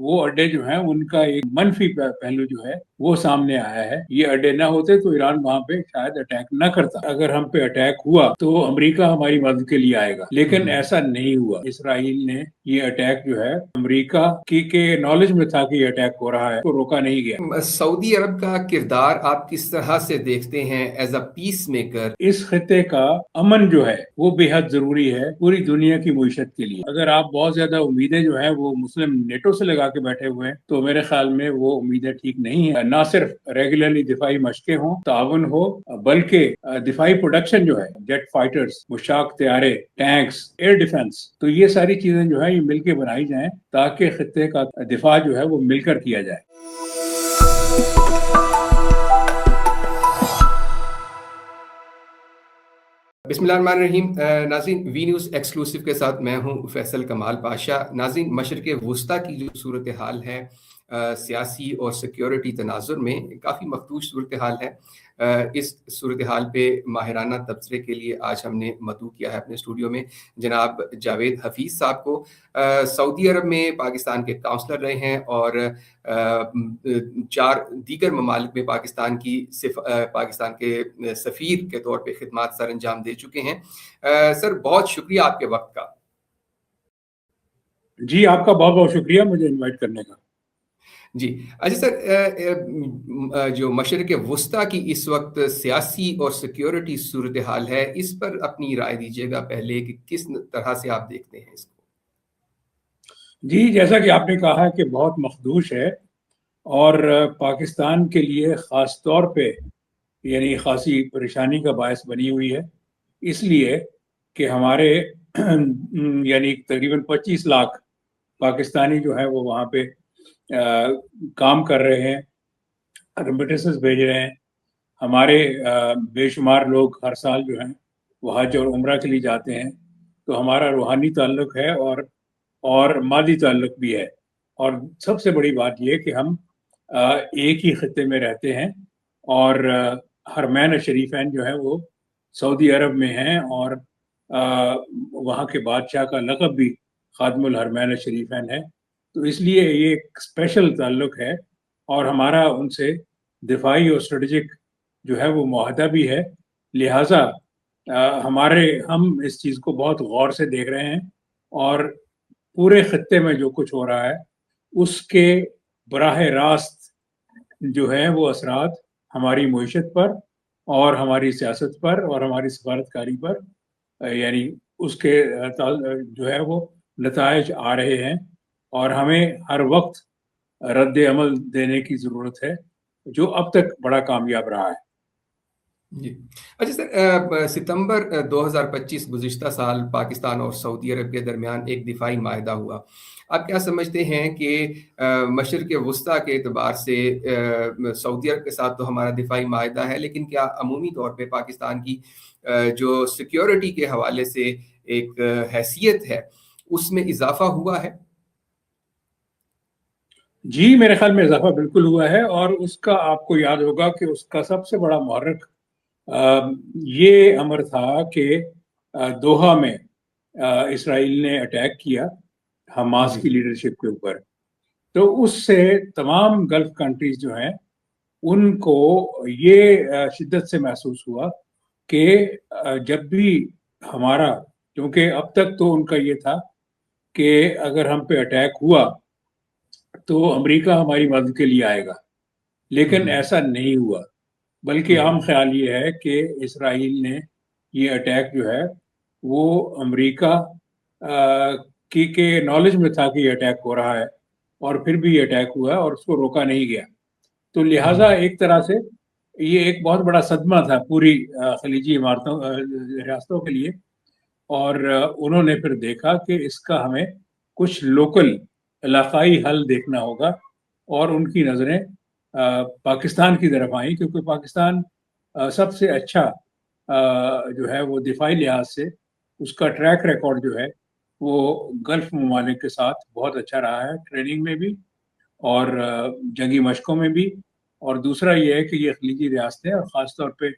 وہ اڈے جو ہیں ان کا ایک منفی پہلو جو ہے وہ سامنے آیا ہے. یہ اڈے نہ ہوتے تو ایران وہاں پہ شاید اٹیک نہ کرتا. اگر ہم پہ اٹیک ہوا تو امریکہ ہماری مدد کے لیے آئے گا، لیکن ایسا نہیں ہوا. اسرائیل نے یہ اٹیک جو ہے امریکہ کے نالج میں تھا کہ یہ اٹیک ہو رہا ہے تو روکا نہیں گیا. سعودی عرب کا کردار آپ کس طرح سے دیکھتے ہیں ایز اے پیس میکر؟ اس خطے کا امن جو ہے وہ بے حد ضروری ہے پوری دنیا کی معیشت کے لیے. اگر آپ بہت زیادہ امیدیں جو ہیں وہ مسلم نیٹو سے لگا کے بیٹھے ہوئے ہیں تو میرے خیال میں وہ امیدیں ٹھیک نہیں ہیں. نہ صرف ریگولرلی دفاعی مشقیں ہوں، تعاون ہو، بلکہ دفاعی پروڈکشن جو ہے، جیٹ فائٹرز، مشاق طیارے، ٹینکس، ایئر ڈیفنس، تو یہ ساری چیزیں جو ہے یہ مل کے بنائی جائیں تاکہ خطے کا دفاع جو ہے وہ مل کر کیا جائے. بسم اللہ الرحمن الرحیم. ناظرین، وی نیوز ایکسکلوسیو کے ساتھ میں ہوں فیصل کمال پاشا. ناظرین، مشرق وسطیٰ کی جو صورتحال ہے سیاسی اور سیکیورٹی تناظر میں کافی مخدوش صورتحال ہے. اس صورتحال پہ ماہرانہ تبصرے کے لیے آج ہم نے مدعو کیا ہے اپنے اسٹوڈیو میں جناب جاوید حفیظ صاحب کو. سعودی عرب میں پاکستان کے کاؤنسلر رہے ہیں اور 4 دیگر ممالک میں پاکستان کے سفیر کے طور پہ خدمات سر انجام دے چکے ہیں. سر، بہت شکریہ آپ کے وقت کا. جی، آپ کا بہت بہت شکریہ مجھے انوائٹ کرنے کا. جی اچھا سر، جو مشرق وسطیٰ کی اس وقت سیاسی اور سیکیورٹی صورتحال ہے اس پر اپنی رائے دیجیے گا پہلے کہ کس طرح سے آپ دیکھتے ہیں اس کو. جی، جیسا کہ آپ نے کہا کہ بہت مخدوش ہے اور پاکستان کے لیے خاص طور پہ یعنی خاصی پریشانی کا باعث بنی ہوئی ہے. اس لیے کہ ہمارے یعنی تقریباً 25 لاکھ پاکستانی جو ہیں وہ وہاں پہ کام کر رہے ہیں، ریمیٹنسز بھیج رہے ہیں. ہمارے بے شمار لوگ ہر سال جو ہیں وہ حج اور عمرہ کے لیے جاتے ہیں. تو ہمارا روحانی تعلق ہے اور مادی تعلق بھی ہے. اور سب سے بڑی بات یہ کہ ہم ایک ہی خطے میں رہتے ہیں اور حرمین شریفین جو ہے وہ سعودی عرب میں ہیں اور وہاں کے بادشاہ کا لقب بھی خادم الحرمین شریفین ہے. تو اس لیے یہ ایک اسپیشل تعلق ہے اور ہمارا ان سے دفاعی اور اسٹریٹجک جو ہے وہ معاہدہ بھی ہے. لہٰذا ہم اس چیز کو بہت غور سے دیکھ رہے ہیں اور پورے خطے میں جو کچھ ہو رہا ہے اس کے براہ راست جو ہے وہ اثرات ہماری معیشت پر اور ہماری سیاست پر اور ہماری سفارتکاری پر یعنی اس کے جو ہے وہ نتائج آ رہے ہیں اور ہمیں ہر وقت رد عمل دینے کی ضرورت ہے جو اب تک بڑا کامیاب رہا ہے. جی اچھا سر، ستمبر 2025 گزشتہ سال پاکستان اور سعودی عرب کے درمیان ایک دفاعی معاہدہ ہوا. آپ کیا سمجھتے ہیں کہ مشرق وسطیٰ کے اعتبار سے سعودی عرب کے ساتھ تو ہمارا دفاعی معاہدہ ہے، لیکن کیا عمومی طور پہ پاکستان کی جو سیکیورٹی کے حوالے سے ایک حیثیت ہے اس میں اضافہ ہوا ہے؟ جی، میرے خیال میں اضافہ بالکل ہوا ہے اور اس کا آپ کو یاد ہوگا کہ اس کا سب سے بڑا محرک یہ امر تھا کہ دوحہ میں اسرائیل نے اٹیک کیا حماس کی لیڈرشپ کے اوپر. تو اس سے تمام گلف کنٹریز جو ہیں ان کو یہ شدت سے محسوس ہوا کہ جب بھی ہمارا، کیونکہ اب تک تو ان کا یہ تھا کہ اگر ہم پہ اٹیک ہوا تو امریکہ ہماری مدد کے لیے آئے گا، لیکن ایسا نہیں ہوا. بلکہ عام خیال یہ ہے کہ اسرائیل نے یہ اٹیک جو ہے وہ امریکہ کے نالج میں تھا کہ یہ اٹیک ہو رہا ہے اور پھر بھی یہ اٹیک ہوا اور اس کو روکا نہیں گیا. تو لہٰذا ایک طرح سے یہ ایک بہت بڑا صدمہ تھا پوری خلیجی ریاستوں کے لیے. اور انہوں نے پھر دیکھا کہ اس کا ہمیں کچھ لوکل علاقائی حل دیکھنا ہوگا اور ان کی نظریں پاکستان کی طرف آئیں، کیونکہ پاکستان سب سے اچھا جو ہے وہ دفاعی لحاظ سے اس کا ٹریک ریکارڈ جو ہے وہ گلف ممالک کے ساتھ بہت اچھا رہا ہے، ٹریننگ میں بھی اور جنگی مشقوں میں بھی. اور دوسرا یہ ہے کہ یہ خلیجی ریاستیں اور خاص طور پہ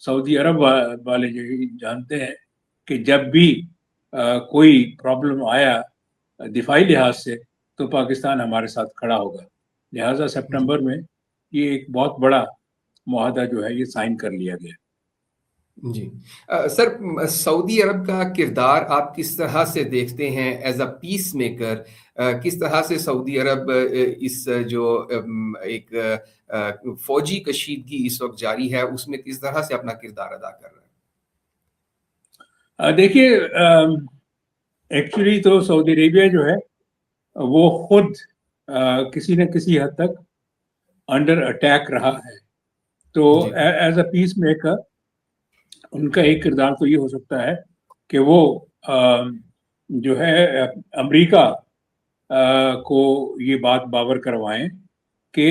سعودی عرب والے جو جانتے ہیں کہ جب بھی کوئی پرابلم آیا دفاعی لحاظ سے تو پاکستان ہمارے ساتھ کھڑا ہوگا. لہٰذا سپٹمبر میں یہ ایک بہت بڑا معاہدہ جو ہے یہ سائن کر لیا گیا. جی سر، سعودی عرب کا کردار آپ کس طرح سے دیکھتے ہیں ایز اے پیس میکر؟ کس طرح سے سعودی عرب اس جو ایک فوجی کشیدگی اس وقت جاری ہے اس میں کس طرح سے اپنا کردار ادا کر رہا ہے؟ دیکھیے ایکچولی تو سعودی عربیہ جو ہے وہ خود کسی نہ کسی حد تک انڈر اٹیک رہا ہے. تو جی ایز اے پیس میکر ان کا ایک کردار تو یہ ہو سکتا ہے کہ وہ جو ہے امریکہ کو یہ بات باور کروائیں کہ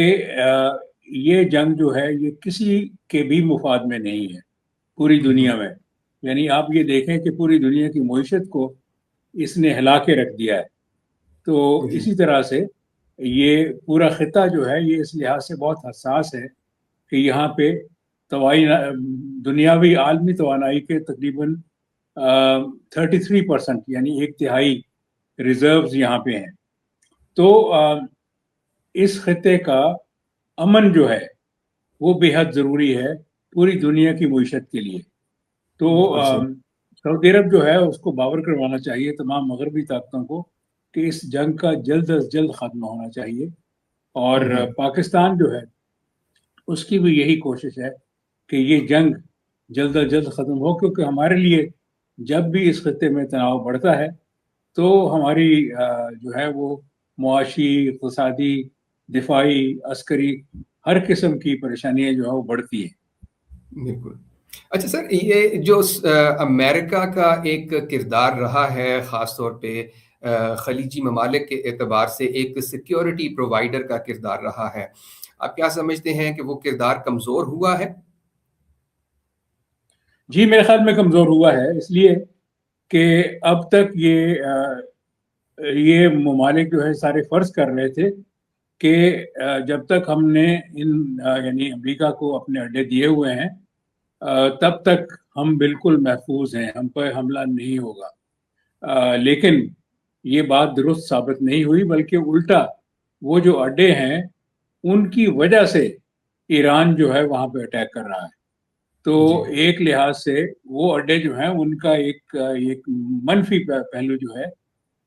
یہ جنگ جو ہے یہ کسی کے بھی مفاد میں نہیں ہے پوری دنیا میں. یعنی آپ یہ دیکھیں کہ پوری دنیا کی معیشت کو اس نے ہلا کے رکھ دیا ہے. تو جی اسی طرح سے یہ پورا خطہ جو ہے یہ اس لحاظ سے بہت حساس ہے کہ یہاں پہ دنیاوی عالمی توانائی کے تقریباً 33% یعنی 1/3 ریزروز یہاں پہ ہیں. تو اس خطے کا امن جو ہے وہ بے حد ضروری ہے پوری دنیا کی معیشت کے لیے. تو بالکل صحیح. سعودی عرب جو ہے اس کو باور کروانا چاہیے تمام مغربی طاقتوں کو کہ اس جنگ کا جلد از جلد خاتمہ ہونا چاہیے. اور پاکستان جو ہے اس کی بھی یہی کوشش ہے کہ یہ جنگ جلد از جلد ختم ہو، کیونکہ ہمارے لیے جب بھی اس خطے میں تناؤ بڑھتا ہے تو ہماری جو ہے وہ معاشی، اقتصادی، دفاعی، عسکری ہر قسم کی پریشانیاں جو ہے وہ بڑھتی ہیں. بالکل. اچھا سر، یہ جو امریکہ کا ایک کردار رہا ہے خاص طور پہ خلیجی ممالک کے اعتبار سے ایک سیکیورٹی پرووائڈر کا کردار رہا ہے، آپ کیا سمجھتے ہیں کہ وہ کردار کمزور ہوا ہے؟ جی میرے خیال میں کمزور ہوا ہے، اس لیے کہ اب تک یہ ممالک جو ہے سارے فرض کر رہے تھے کہ جب تک ہم نے یعنی امریکہ کو اپنے اڈے دیے ہوئے ہیں تب تک ہم بالکل محفوظ ہیں، ہم پر حملہ نہیں ہوگا. لیکن یہ بات درست ثابت نہیں ہوئی، بلکہ الٹا وہ جو اڈے ہیں ان کی وجہ سے ایران جو ہے وہاں پہ اٹیک کر رہا ہے. تو جی ایک لحاظ سے وہ اڈے جو ہیں ان کا ایک منفی پہلو جو ہے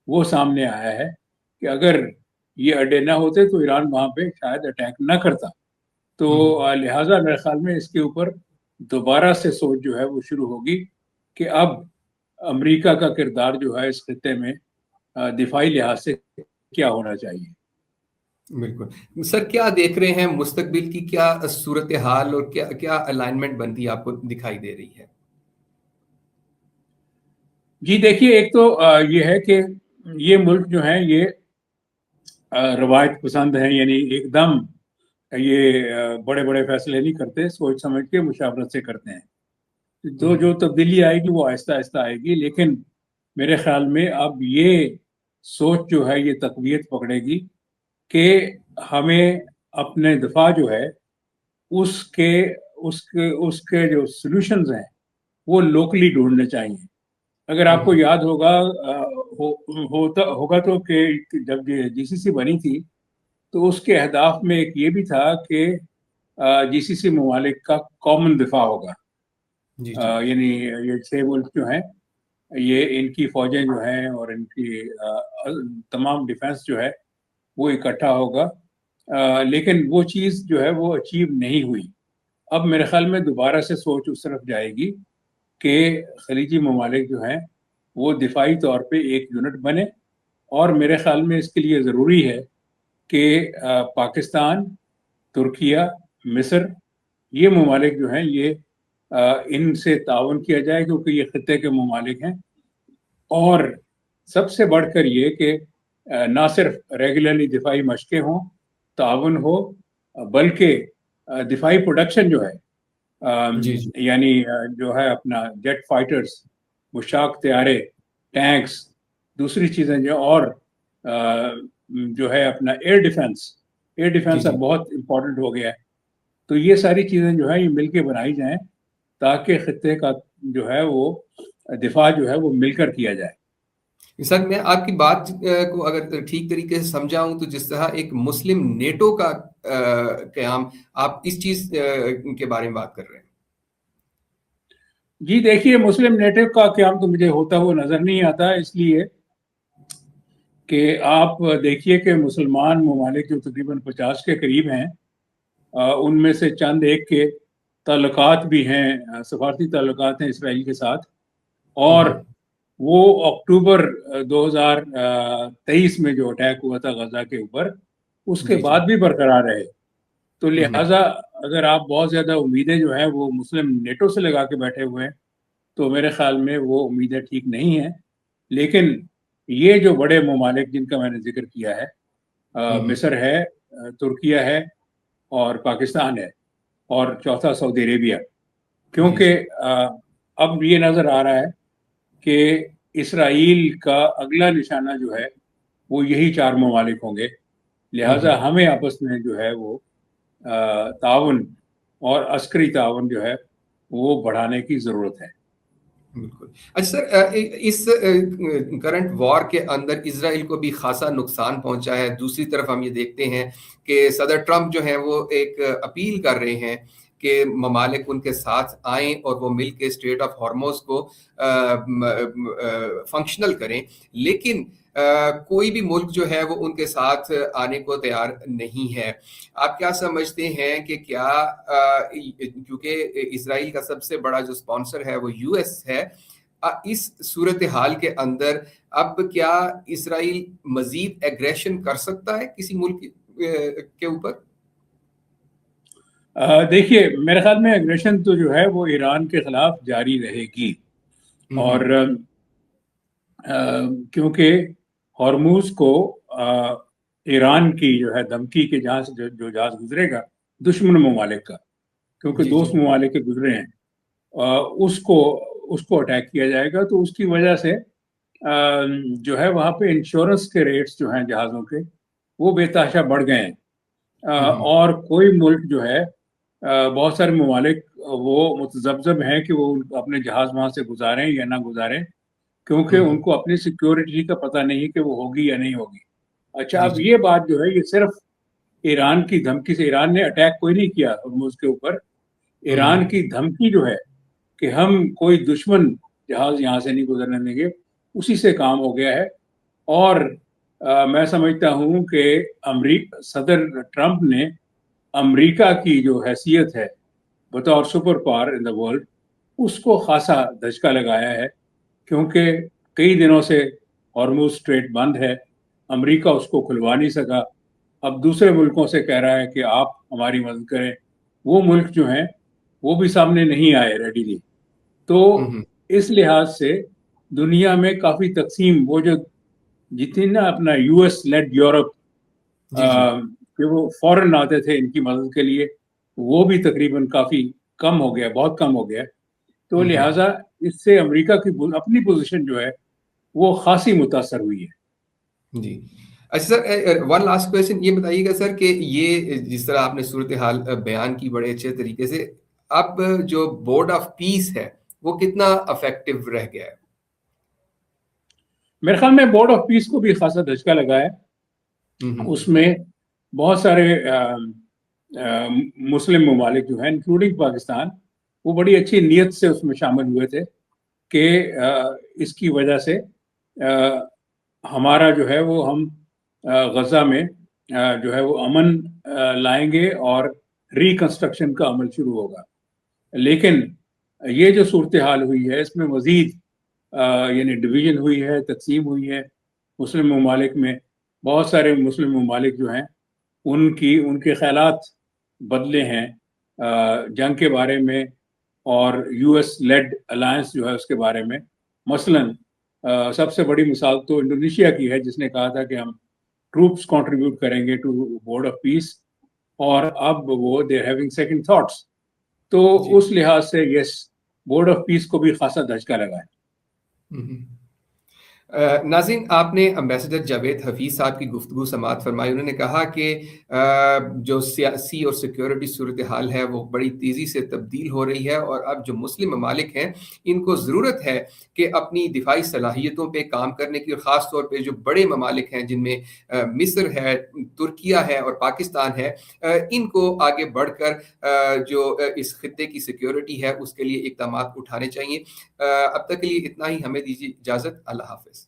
وہ سامنے آیا ہے کہ اگر یہ اڈے نہ ہوتے تو ایران وہاں پہ شاید اٹیک نہ کرتا. تو لہٰذا میرے خیال میں اس کے اوپر دوبارہ سے سوچ جو ہے وہ شروع ہوگی کہ اب امریکہ کا کردار جو ہے اس خطے میں دفاعی لحاظ سے کیا ہونا چاہیے. بالکل سر، کیا دیکھ رہے ہیں مستقبل کی کیا صورتحال اور کیا الائنمنٹ بنتی آپ کو دکھائی دے رہی ہے؟ جی دیکھیے، ایک تو یہ ہے کہ یہ ملک جو ہیں یہ روایت پسند ہیں، یعنی ایک دم یہ بڑے بڑے فیصلے نہیں کرتے، سوچ سمجھ کے مشاورت سے کرتے ہیں. تو جو تبدیلی آئے گی وہ آہستہ آہستہ آئے گی، لیکن میرے خیال میں اب یہ سوچ جو ہے یہ تقویت پکڑے گی کہ ہمیں اپنے دفاع جو ہے اس کے جو سلوشنز ہیں وہ لوکلی ڈھونڈنے چاہیے. اگر آپ کو یاد ہوگا تو کہ جب جی سی سی بنی تھی تو اس کے اہداف میں ایک یہ بھی تھا کہ جی سی سی ممالک کا کامن دفاع ہوگا. جی جی یعنی یہ 6 ملک جو ہیں یہ ان کی فوجیں جو ہیں اور ان کی تمام ڈیفنس جو ہے وہ اکٹھا ہوگا. لیکن وہ چیز جو ہے وہ اچیو نہیں ہوئی. اب میرے خیال میں دوبارہ سے سوچ اس طرف جائے گی کہ خلیجی ممالک جو ہیں وہ دفاعی طور پہ ایک یونٹ بنے. اور میرے خیال میں اس کے لیے ضروری ہے کہ پاکستان، ترکیہ، مصر، یہ ممالک جو ہیں یہ ان سے تعاون کیا جائے کیونکہ یہ خطے کے ممالک ہیں. اور سب سے بڑھ کر یہ کہ نہ صرف ریگولرلی دفاعی مشقیں ہوں، تعاون ہو، بلکہ دفاعی پروڈکشن جو ہے جی جی یعنی جو ہے اپنا جیٹ فائٹرز، مشاق طیارے، ٹینکس، دوسری چیزیں جو اور جو ہے اپنا ایئر ڈیفنس اب جی بہت امپورٹنٹ ہو گیا ہے. تو یہ ساری چیزیں جو ہے یہ مل کے بنائی جائیں تاکہ خطے کا جو ہے وہ دفاع جو ہے وہ مل کر کیا جائے. سر میں آپ کی بات کو اگر ٹھیک طریقے سے سمجھاؤں تو جس طرح ایک مسلم نیٹو کا قیام، آپ اس چیز کے بارے میں بات کر رہے ہیں؟ جی دیکھیے، مسلم نیٹو کا قیام تو مجھے ہوتا ہوا نظر نہیں آتا، اس لیے کہ آپ دیکھیے کہ مسلمان ممالک جو تقریباً 50 کے قریب ہیں، ان میں سے چند ایک کے تعلقات بھی ہیں، سفارتی تعلقات ہیں اسرائیل کے ساتھ، اور وہ اکتوبر 2023 میں جو اٹیک ہوا تھا غزہ کے اوپر، اس کے جی جی۔ بعد بھی برقرار رہے. تو لہٰذا اگر آپ بہت زیادہ امیدیں جو ہیں وہ مسلم نیٹو سے لگا کے بیٹھے ہوئے ہیں تو میرے خیال میں وہ امیدیں ٹھیک نہیں ہیں. لیکن یہ جو بڑے ممالک جن کا میں نے ذکر کیا ہے، مصر ہے، ترکیہ ہے، اور پاکستان ہے، اور چوتھا سعودی عربیہ، جی جی۔ کیونکہ اب یہ نظر آ رہا ہے کہ اسرائیل کا اگلا نشانہ جو ہے وہ یہی 4 ممالک ہوں گے. لہٰذا ہمیں آپس میں جو ہے وہ تعاون اور عسکری تعاون جو ہے وہ بڑھانے کی ضرورت ہے. بالکل. اچھا سر، اس کرنٹ وار کے اندر اسرائیل کو بھی خاصا نقصان پہنچا ہے. دوسری طرف ہم یہ دیکھتے ہیں کہ صدر ٹرمپ جو ہیں وہ ایک اپیل کر رہے ہیں کہ ممالک ان کے ساتھ آئیں اور وہ مل کے اسٹریٹ آف ہارموز کو فنکشنل کریں، لیکن کوئی بھی ملک جو ہے وہ ان کے ساتھ آنے کو تیار نہیں ہے. آپ کیا سمجھتے ہیں کہ کیا کیونکہ اسرائیل کا سب سے بڑا جو اسپانسر ہے وہ یو ایس ہے، اس صورتحال کے اندر اب کیا اسرائیل مزید ایگریشن کر سکتا ہے کسی ملک کے اوپر؟ دیکھیے میرے خیال میں ایگریشن تو جو ہے وہ ایران کے خلاف جاری رہے گی، اور کیونکہ ہارموز کو ایران کی جو ہے دھمکی کے جہاز جو جہاز گزرے گا دشمن ممالک کا، کیونکہ جی جی دوست ممالک کے گزرے ہیں، اس کو اٹیک کیا جائے گا. تو اس کی وجہ سے جو ہے وہاں پہ انشورنس کے ریٹس جو ہیں جہازوں کے وہ بے تحاشا بڑھ گئے ہیں. اور کوئی ملک جو ہے، بہت سارے ممالک وہ متذبذب ہیں کہ وہ اپنے جہاز وہاں سے گزاریں یا نہ گزاریں، کیونکہ ان کو اپنی سیکیورٹی کا پتہ نہیں کہ وہ ہوگی یا نہیں ہوگی. اچھا، جی اب جی یہ بات جو ہے یہ صرف ایران کی دھمکی سے، ایران نے اٹیک کوئی نہیں کیا ہرمز کے اوپر. ایران کی دھمکی جو ہے کہ ہم کوئی دشمن جہاز یہاں سے نہیں گزرنے دیں گے، اسی سے کام ہو گیا ہے. اور میں سمجھتا ہوں کہ صدر ٹرمپ نے امریکہ کی جو حیثیت ہے بطور super power in the world, اس کو خاصا دھچکا لگایا ہے، کیونکہ کئی دنوں سے ہارموز اسٹریٹ بند ہے، امریکہ اس کو کھلوا نہیں سکا. اب دوسرے ملکوں سے کہہ رہا ہے کہ آپ ہماری مدد کریں. وہ ملک جو ہیں وہ بھی سامنے نہیں آئے ریڈیلی. تو اس لحاظ سے دنیا میں کافی تقسیم، وہ جو جتنی نا اپنا یو ایس لیڈ یورپ جی جی کہ وہ فوراً آتے تھے ان کی مدد کے لیے، وہ بھی تقریباً کافی کم ہو گیا، بہت کم ہو گیا. تو لہٰذا اس سے امریکہ کی اپنی پوزیشن جو ہے وہ خاصی متاثر ہوئی ہے. جی. اچھا سر، ون لاسٹ کویشچن یہ بتائیے گا سر کہ یہ جس طرح آپ نے صورتحال بیان کی بڑے اچھے طریقے سے، اب جو بورڈ آف پیس ہے وہ کتنا افیکٹو رہ گیا ہے؟ میرے خیال میں بورڈ آف پیس کو بھی خاصا دھچکا لگا ہے. اس میں بہت سارے مسلم ممالک جو ہیں انکلوڈنگ پاکستان، وہ بڑی اچھی نیت سے اس میں شامل ہوئے تھے کہ اس کی وجہ سے ہمارا جو ہے وہ ہم غزہ میں جو ہے وہ امن لائیں گے اور ریکنسٹرکشن کا عمل شروع ہوگا. لیکن یہ جو صورتحال ہوئی ہے اس میں مزید یعنی ڈویژن ہوئی ہے، تقسیم ہوئی ہے مسلم ممالک میں. بہت سارے مسلم ممالک جو ہیں ان کے خیالات بدلے ہیں جنگ کے بارے میں اور یو ایس لیڈ الائنس جو ہے اس کے بارے میں. مثلاً سب سے بڑی مثال تو انڈونیشیا کی ہے، جس نے کہا تھا کہ ہم ٹروپس کنٹریبیوٹ کریں گے ٹو بورڈ آف پیس، اور اب وہ دے ہیونگ سیکنڈ تھاٹس. تو اس لحاظ سے یس، بورڈ آف پیس کو بھی خاصا دھچکا لگا ہے. ناظرین، آپ نے امبیسڈر جاوید حفیظ صاحب کی گفتگو سماعت فرمائی. انہوں نے کہا کہ جو سیاسی اور سیکیورٹی صورتحال ہے وہ بڑی تیزی سے تبدیل ہو رہی ہے، اور اب جو مسلم ممالک ہیں ان کو ضرورت ہے کہ اپنی دفاعی صلاحیتوں پہ کام کرنے کی، اور خاص طور پہ جو بڑے ممالک ہیں جن میں مصر ہے، ترکیہ ہے اور پاکستان ہے، ان کو آگے بڑھ کر جو اس خطے کی سیکیورٹی ہے اس کے لیے اقدامات اٹھانے چاہیے. اب تک کے لیے اتنا ہی. ہمیں دیجیے اجازت. اللہ حافظ.